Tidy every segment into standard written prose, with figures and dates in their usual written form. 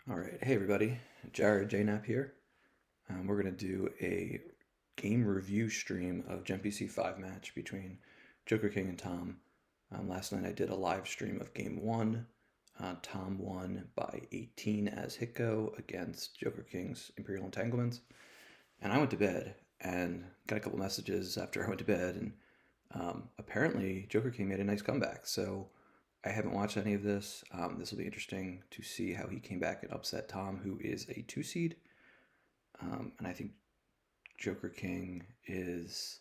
All right, hey everybody, Jared JNap here. We're gonna do a game review stream of GEMPC 5 match between Joker King and Tom. Last night I did a live stream of game one. Tom won by 18 as Hitgo against Joker King's Imperial Entanglements, and I went to bed and got a couple messages after I went to bed, and apparently Joker King made a nice comeback. So I haven't watched any of this. This will be interesting to see how he came back and upset Tom, who is a 2 seed. And I think Joker King is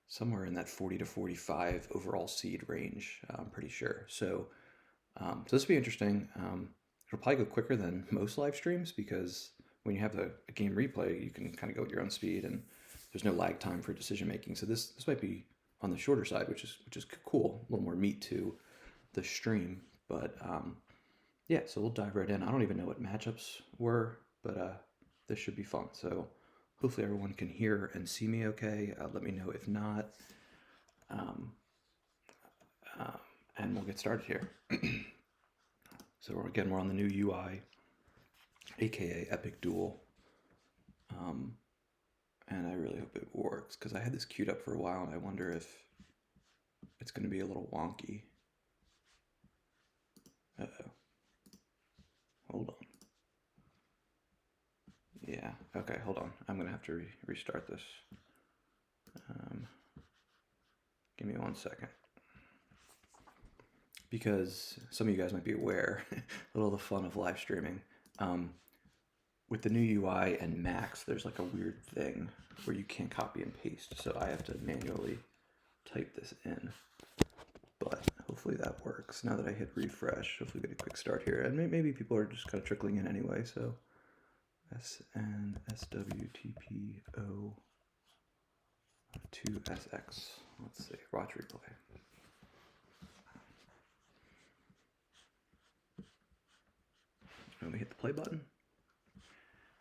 somewhere in that 40 to 45 overall seed range, I'm pretty sure. So this will be interesting. It'll probably go quicker than most live streams because when you have a game replay, you can kind of go at your own speed and there's no lag time for decision making. So this might be on the shorter side, which is cool. A little more meat to the stream, but yeah, so we'll dive right in. I don't even know what matchups were, but this should be fun. So hopefully everyone can hear and see me okay. Let me know if not, um, and we'll get started here. So we're on the new UI, aka Epic Duel, and I really hope it works because I had this queued up for a while and I wonder if it's going to be a little wonky. Uh-oh. Hold on. Yeah, okay, hold on. I'm going to have to restart this. Give me 1 second. Because some of you guys might be aware, a little of the fun of live streaming. With the new UI and Max, there's like a weird thing where you can't copy and paste. So I have to manually type this in. But hopefully that works. Now that I hit refresh, hopefully we get a quick start here. And maybe people are just kind of trickling in anyway. So SNSWTPO 2SX. Let's see, watch replay. Let me hit the play button.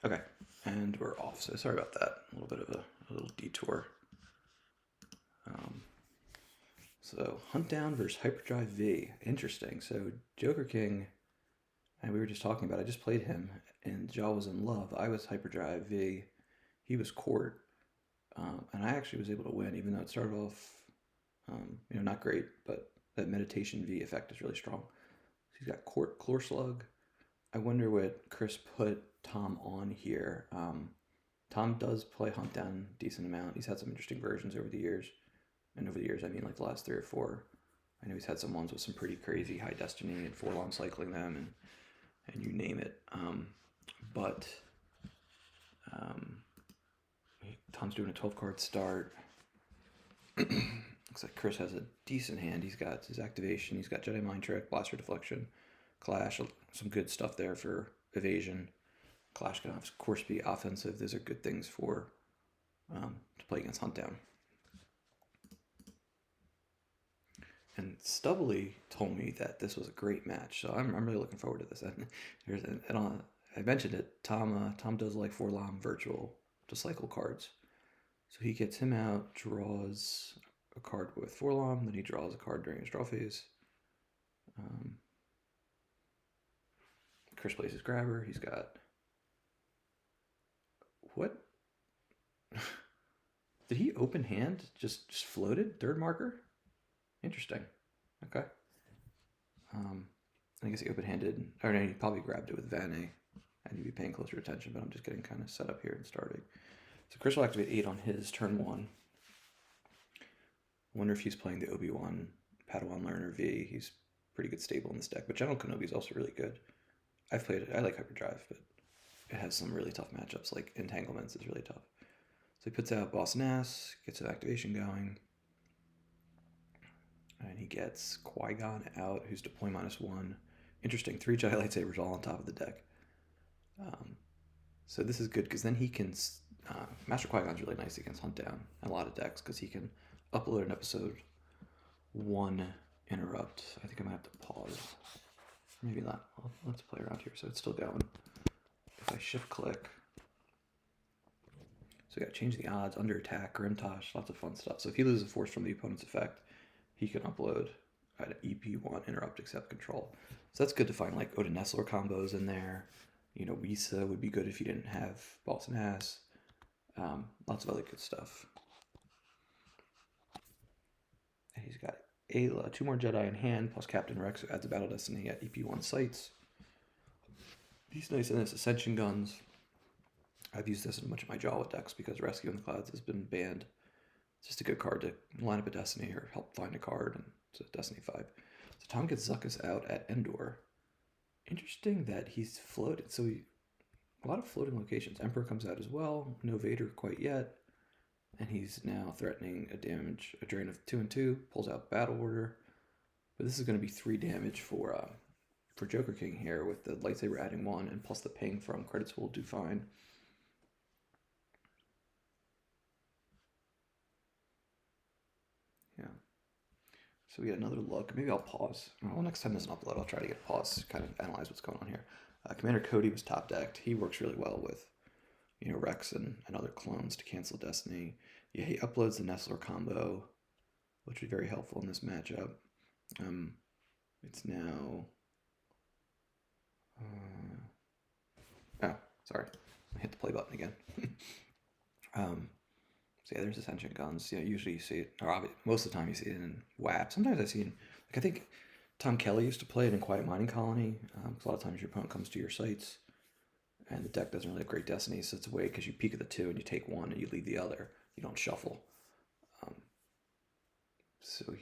Okay, and we're off. So sorry about that. A little bit of a little detour. So Hunt Down versus Hyperdrive V. Interesting. So Joker King, and we were just talking about, I just played him, and Jaw was in love. I was Hyperdrive V. He was Court. And I actually was able to win, even though it started off, not great, but that Meditation V effect is really strong. So he's got Court, Chlor Slug. I wonder what Chris put Tom on here. Tom does play Hunt Down a decent amount. He's had some interesting versions over the years. And over the years, I mean like the last 3 or 4. I know he's had some ones with some pretty crazy high destiny and 4-long cycling them and you name it. But Tom's doing a 12-card start. Looks like Chris has a decent hand. He's got his activation. He's got Jedi Mind Trick, Blaster Deflection, Clash, some good stuff there for evasion. Clash can of course be offensive. Those are good things for to play against Hunt Down. And Stubbly told me that this was a great match, so I'm really looking forward to this. I mentioned it. Tom does like 4-LOM virtual to cycle cards, so he gets him out, draws a card with 4-LOM, then he draws a card during his draw phase. Chris plays his grabber. He's got what? Did he open hand? Just floated third marker? Interesting. Okay. I guess he open-handed, or no, he probably grabbed it with Vane. I need to be paying closer attention, but I'm just getting kind of set up here and starting. So Chris will activate 8 on his turn 1. Wonder if he's playing the Obi-Wan Padawan Learner V. He's pretty good stable in this deck, but General Kenobi is also really good. I've played it. I like Hyperdrive, but it has some really tough matchups, like Entanglements is really tough. So he puts out Boss Nass, gets an activation going. And he gets Qui-Gon out, who's deploy -1. Interesting, 3 Jedi lightsabers all on top of the deck. So this is good because then he can... Master Qui-Gon's really nice against Hunt Down and a lot of decks because he can upload an episode 1 interrupt. I think I might have to pause. Maybe not. Well, let's play around here so it's still going. If I shift click... So we got to change the odds, under attack, Grimtosh, lots of fun stuff. So if he loses a force from the opponent's effect, he can upload an EP1 interrupt accept control. So that's good to find like Odin Nestler combos in there. Risa would be good if you didn't have Boston Ass. Lots of other good stuff. And he's got Ayla, 2 more Jedi in hand, plus Captain Rex, who adds a Battle Destiny at EP1 sights. He's nice in his Ascension guns. I've used this in much of my Jawa decks because Rescue in the Clouds has been banned. It's just a good card to line up a Destiny or help find a card, and it's a Destiny 5. So Tom gets Zuckuss out at Endor. Interesting that he's floated. So a lot of floating locations. Emperor comes out as well. No Vader quite yet. And he's now threatening a drain of 2 and 2. Pulls out Battle Order. But this is going to be 3 damage for Joker King here, with the lightsaber adding 1, and plus the ping from credits will do fine. Yeah. So we get another look. Maybe I'll pause. Well, next time there's an upload, I'll try to get a pause, kind of analyze what's going on here. Commander Cody was top decked. He works really well with, Rex and other clones to cancel Destiny. Yeah, he uploads the Nestler combo, which would be very helpful in this matchup. It's now... oh, sorry. I hit the play button again. So yeah, there's Ascension guns. Usually you see it, or most of the time you see it in WAP. Sometimes I see it, I think Tom Kelly used to play it in Quiet Mining Colony, because a lot of times your opponent comes to your sites, and the deck doesn't really have great Destiny, so it's a way, because you peek at the 2 and you take 1 and you leave the other. You don't shuffle. So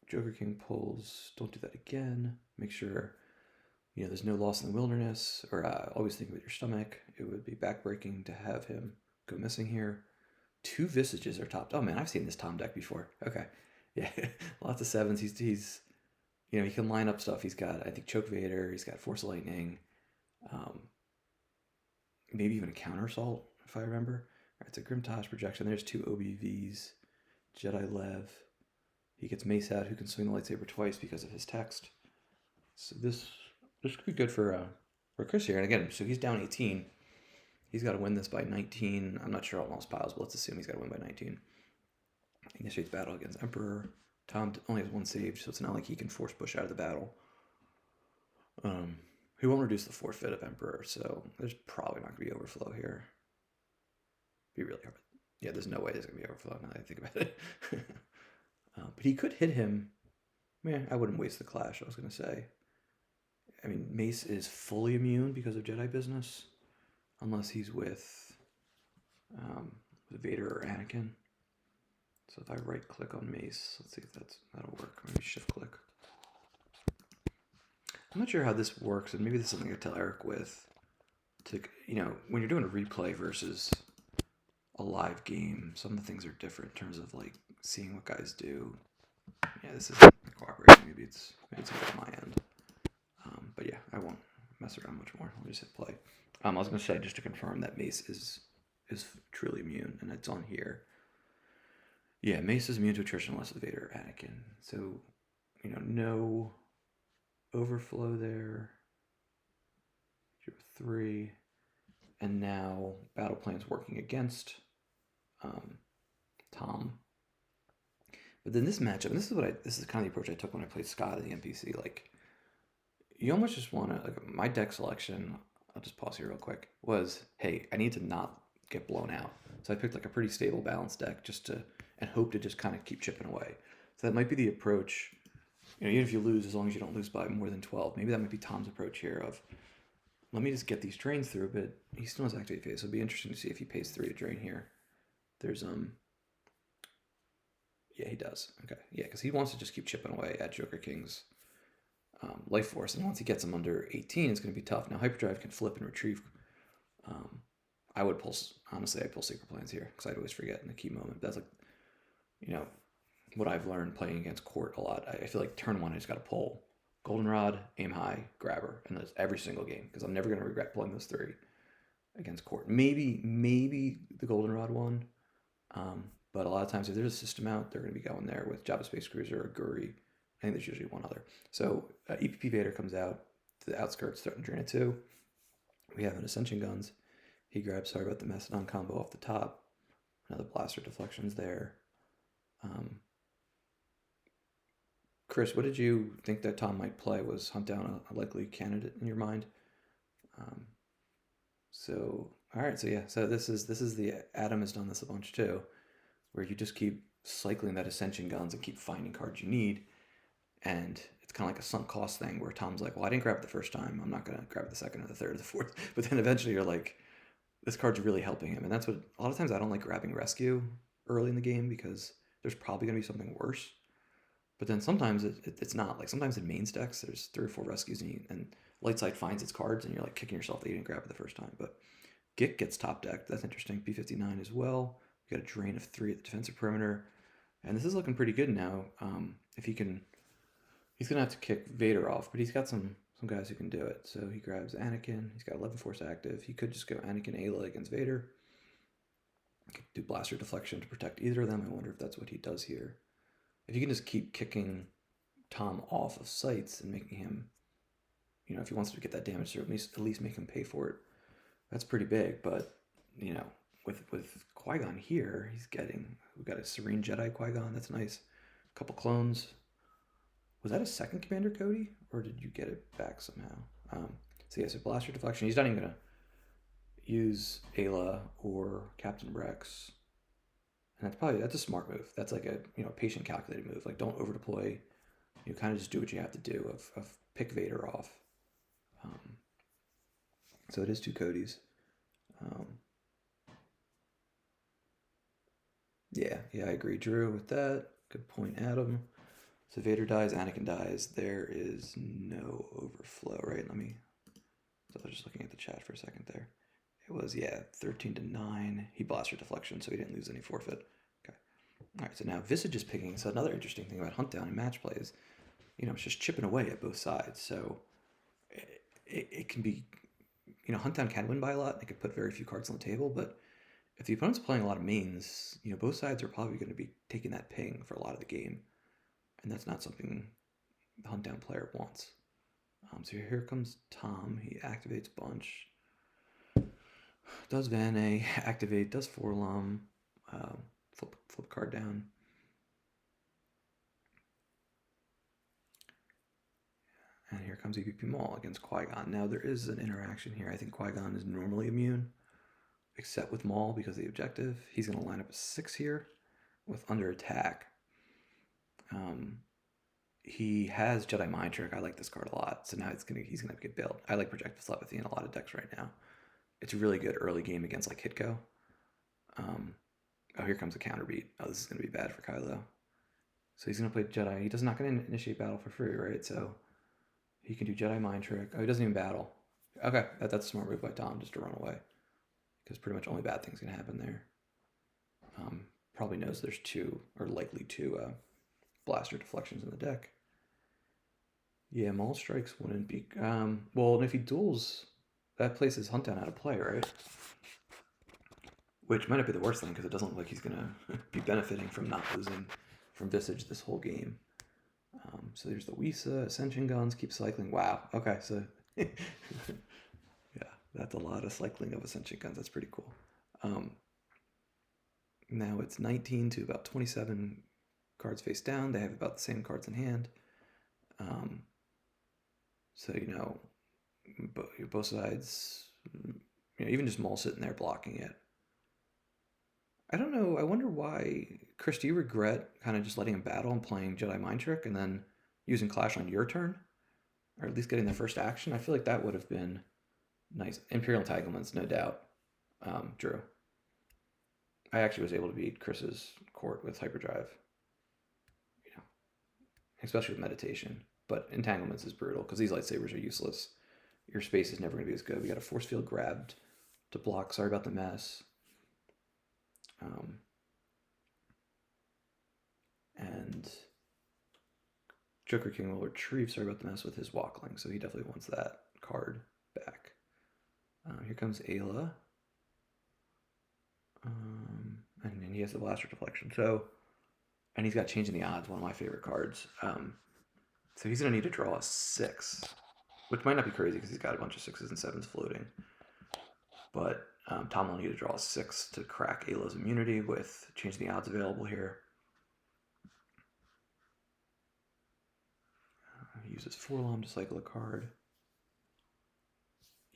Joker King pulls, don't do that again. Make sure, there's no loss in the wilderness, or always think with your stomach. It would be backbreaking to have him go missing here. 2 Visages are topped. Oh man, I've seen this Tom deck before. Okay. Yeah, lots of 7s. He's he can line up stuff. He's got, I think, Choke Vader. He's got Force Lightning. Maybe even a Counter Assault, if I remember. All right, it's a Grimtosh projection. There's 2 OBVs. Jedi Lev. He gets Mace out, who can swing the lightsaber twice because of his text. So this could be good for Chris here. And again, so he's down 18. He's got to win this by 19. I'm not sure on most piles, but let's assume he's got to win by 19. Initiates battle against Emperor. Tom only has 1 save, so it's not like he can force push out of the battle. He won't reduce the forfeit of Emperor, so there's probably not going to be overflow here. Be really hard. Yeah, there's no way there's going to be overflow now that I think about it. But he could hit him. Man, I wouldn't waste the clash, I was going to say. I mean, Mace is fully immune because of Jedi business, unless he's with Vader or Anakin. So if I right click on Mace, let's see if that'll work. Maybe shift click. I'm not sure how this works, and maybe this is something I tell Eric with. When you're doing a replay versus a live game, some of the things are different in terms of like seeing what guys do. Yeah, this isn't cooperating. Maybe it's on my end. But yeah, I won't mess around much more. I'll just hit play. I was going to say, just to confirm, that Mace is truly immune, and it's on here. Yeah, Mace is immune to attrition unless it's Vader or Anakin. So, no overflow there. 3. And now battle plan's working against Tom. But then this matchup, and this is kind of the approach I took when I played Scott in the NPC. Like, you almost just want to, like, my deck selection, I'll just pause here real quick, was, hey, I need to not get blown out. So I picked like a pretty stable, balanced deck and hope to just kind of keep chipping away. So that might be the approach, even if you lose, as long as you don't lose by more than 12. Maybe that might be Tom's approach here of, let me just get these drains through, but he still has activate phase, so it'll be interesting to see if he pays 3 to drain here. There's, yeah, he does. Okay, yeah, because he wants to just keep chipping away at Joker King's life force, and once he gets him under 18, it's going to be tough. Now, Hyperdrive can flip and retrieve. I would honestly, I'd pull Secret Plans here, because I'd always forget in the key moment. That's like, what I've learned playing against Court a lot. I feel like turn 1, I just got to pull Goldenrod, aim high, grabber, and that's every single game, because I'm never going to regret pulling those 3 against Court. Maybe the Goldenrod one, but a lot of times if there's a system out, they're going to be going there with Jabba Space Cruiser or Guri. I think there's usually one other. So EPP Vader comes out to the outskirts, starting to drain it 2. We have an Ascension Guns. He grabs, sorry about the Mastodon combo off the top. Another blaster deflections there. Chris, what did you think that Tom might play? Was hunt down a likely candidate in your mind? So all right, so yeah, so this is the Adam has done this a bunch too, where you just keep cycling that ascension guns and keep finding cards you need, and it's kind of like a sunk cost thing where Tom's like, well, I didn't grab it the first time, I'm not gonna grab it the second or the third or the fourth, but then eventually you're like, this card's really helping him, and that's what a lot of times I don't like grabbing rescue early in the game because there's probably gonna be something worse. But then sometimes it's not. Like sometimes in main stacks, there's 3 or 4 rescues, and Lightside finds its cards, and you're like kicking yourself that you didn't grab it the first time. But Gik gets top decked. That's interesting. B59 as well. We got a drain of 3 at the defensive perimeter, and this is looking pretty good now. If he can, he's gonna have to kick Vader off, but he's got some guys who can do it. So he grabs Anakin. He's got 11 Force active. He could just go Anakin Ayla against Vader. He could do Blaster Deflection to protect either of them. I wonder if that's what he does here. If you can just keep kicking Tom off of sights and making him, if he wants to get that damage through, at least make him pay for it. That's pretty big. But with Qui-Gon here, we've got a Serene Jedi Qui-Gon. That's nice. A couple clones. Was that a second Commander Cody, or did you get it back somehow? So yeah, so Blaster Deflection. He's not even gonna use Ayla or Captain Rex. And that's a smart move. That's like a patient, calculated move. Like don't over deploy. You kind of just do what you have to do of pick Vader off. So it is 2 Codys. Yeah, I agree, Drew, with that. Good point, Adam. So Vader dies, Anakin dies. There is no overflow, right? So I was just looking at the chat for a second there. It was, 13-9. He Blaster Deflection, so he didn't lose any forfeit. Okay. All right, so now Visage is picking. So another interesting thing about Hunt Down in match play is, it's just chipping away at both sides. So it can be, Hunt Down can win by a lot. It can put very few cards on the table, but if the opponent's playing a lot of mains, both sides are probably going to be taking that ping for a lot of the game. And that's not something the Hunt Down player wants. So here comes Tom. He activates Bunch. Does Van A, activate, does Forlom, flip card down. And here comes EVP Maul against Qui-Gon. Now there is an interaction here. I think Qui-Gon is normally immune, except with Maul because of the objective. He's going to line up a 6 here with under attack. He has Jedi Mind Trick. I like this card a lot. So now he's gonna get built. I like Projective Telepathy in a lot of decks right now. It's really good early game against like Hitko. Oh, here comes a counter beat. Oh, this is gonna be bad for Kylo. So he's gonna play Jedi. He's not gonna initiate battle for free, right? So he can do Jedi Mind Trick. Oh, he doesn't even battle. Okay, that's a smart move by Tom, just to run away, because pretty much only bad things can happen there. Probably knows there's 2 or likely 2 Blaster Deflections in the deck. Yeah, Maul Strikes wouldn't be... well, if he duels, that places Hunt Down out of play, right? Which might not be the worst thing, because it doesn't look like he's going to be benefiting from not losing from Visage this whole game. So there's the Wisa, Ascension Guns, keep cycling. Wow, okay, so... yeah, that's a lot of cycling of Ascension Guns. That's pretty cool. Now it's 19 to about 27 cards face down. They have about the same cards in hand. So, both sides, even just Maul sitting there blocking it. I don't know. I wonder why. Chris, do you regret kind of just letting him battle and playing Jedi Mind Trick and then using Clash on your turn? Or at least getting the first action? I feel like that would have been nice. Imperial Entanglements, no doubt. Drew. I actually was able to beat Chris's court with Hyperdrive. Especially with Meditation. But Entanglements is brutal because these lightsabers are useless. Your space is never going to be as good. We got a Force Field grabbed to block. Sorry about the mess. And jokerking will retrieve. Sorry about the mess with his Walkling. So he definitely wants that card back. Here comes Ayla. And then he has the Blaster Deflection. And he's got Changing the Odds, one of my favorite cards. So he's going to need to draw a 6, which might not be crazy because he's got a bunch of 6s and 7s floating. But Tom will need to draw a 6 to crack Ayla's immunity with Changing the Odds available here. He uses Forlom to cycle a card.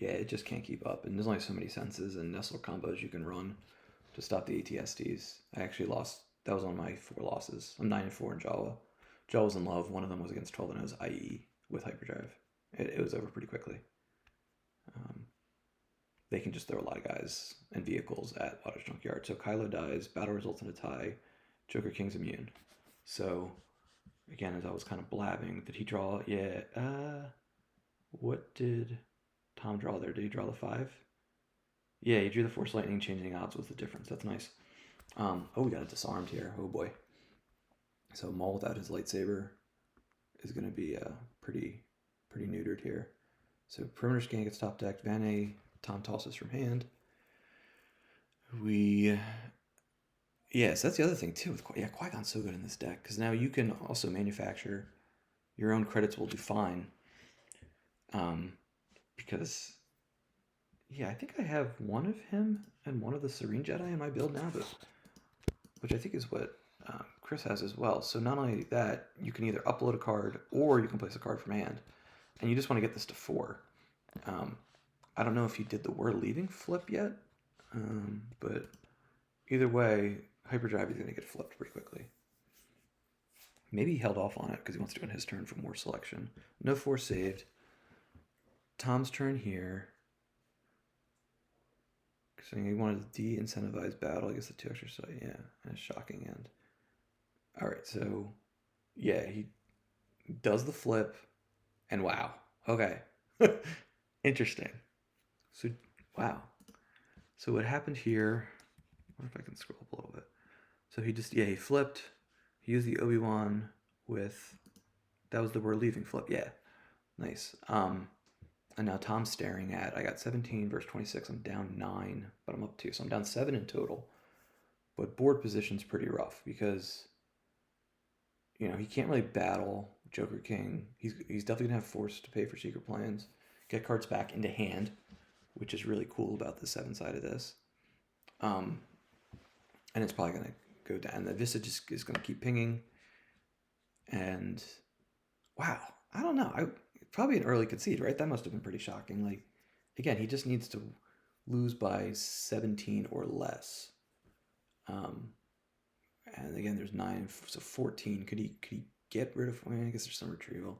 Yeah, it just can't keep up. And there's only so many senses and Nestle combos you can run to stop the ATSTs. I actually lost. That was on my 4 losses. I'm 9-4 in Jawa. Jawa was in love. One of them was against 12 and it was IE with Hyperdrive. It was over pretty quickly. They can just throw a lot of guys and vehicles at Waters Junkyard. So Kylo dies, battle results in a tie, Joker King's immune. So, again, as I was kind of blabbing, did he draw? Yeah, what did Tom draw there? Did he draw the 5? Yeah, he drew the Force Lightning, changing odds was the difference. That's nice. Oh, we got it disarmed here. Oh boy. So Maul without his lightsaber is going to be pretty neutered here. So Perimeter Scan gets top decked. Van A, Tom tosses from hand. Yes, that's the other thing too. Qui-Gon's so good in this deck because now you can also manufacture your own credits will do fine. Because I think I have one of him and one of the Serene Jedi in my build now, which I think is what Chris has as well. So not only that, you can either upload a card or you can place a card from hand, and you just want to get this to 4. I don't know if he did the We're Leaving flip yet, but either way, Hyperdrive is going to get flipped pretty quickly. Maybe he held off on it because he wants to go on his turn for more selection. No 4 saved. Tom's turn here. Saying he wanted to de-incentivize battle. I guess the 2 extra, so yeah, and a shocking end. All right, so yeah, he does the flip, and wow, okay, interesting. So wow, so what happened here? I wonder if I can scroll up a little bit. So he flipped. He used the Obi-Wan with that was the We're Leaving flip. Yeah, nice. And now Tom's staring at, I got 17 versus 26. I'm down 9, but I'm up 2. So I'm down 7 in total. But board position's pretty rough because, he can't really battle Joker King. He's definitely going to have Force to pay for Secret Plans. Get cards back into hand, which is really cool about the 7 side of this. And it's probably going to go down. The Vista just is going to keep pinging. And, wow, I don't know. Probably an early concede, right? That must have been pretty shocking. Like, again, he just needs to lose by 17 or less. And again, there's 9, so 14. Could he get rid of? I mean, I guess there's some retrieval.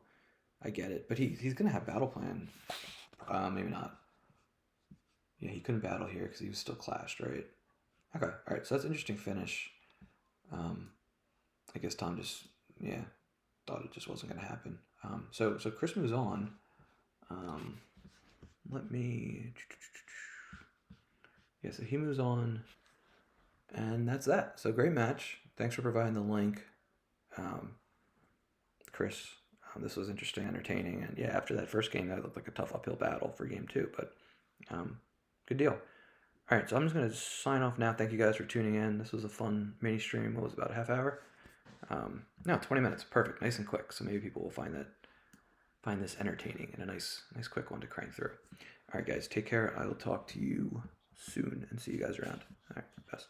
I get it, but he's gonna have battle plan. Maybe not. Yeah, he couldn't battle here because he was still clashed, right? Okay, all right. So that's an interesting finish. I guess Tom just thought it just wasn't gonna happen. So Chris moves on. So he moves on, and that's that. So great match. Thanks for providing the link, Chris. This was interesting, entertaining, and after that first game, that looked like a tough uphill battle for game 2, but good deal. All right, so I'm just gonna sign off now. Thank you guys for tuning in. This was a fun mini stream. What was it, about a half hour? No, 20 minutes. Perfect. Nice and quick. So maybe people will find this entertaining and a nice quick one to crank through. All right, guys, take care. I will talk to you soon and see you guys around. All right, best.